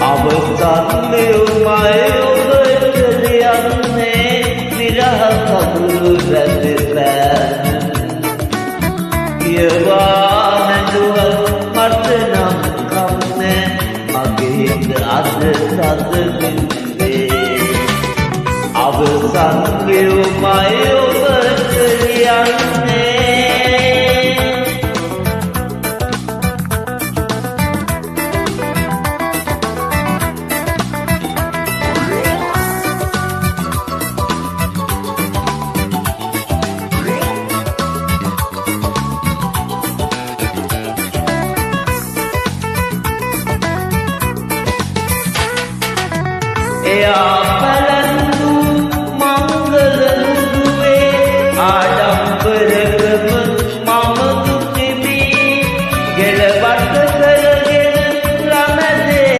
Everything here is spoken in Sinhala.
අවසන් ලියුමයි ඔබට ලියන්නේ විරහ කඳුළු රැඳෙන්න කියවා නැදුවත් මට නම් කම්නේ මගේ හිත අද සතුටින්වේ අවසන් ලියුමයි ඔබට ලියන්නේ එයා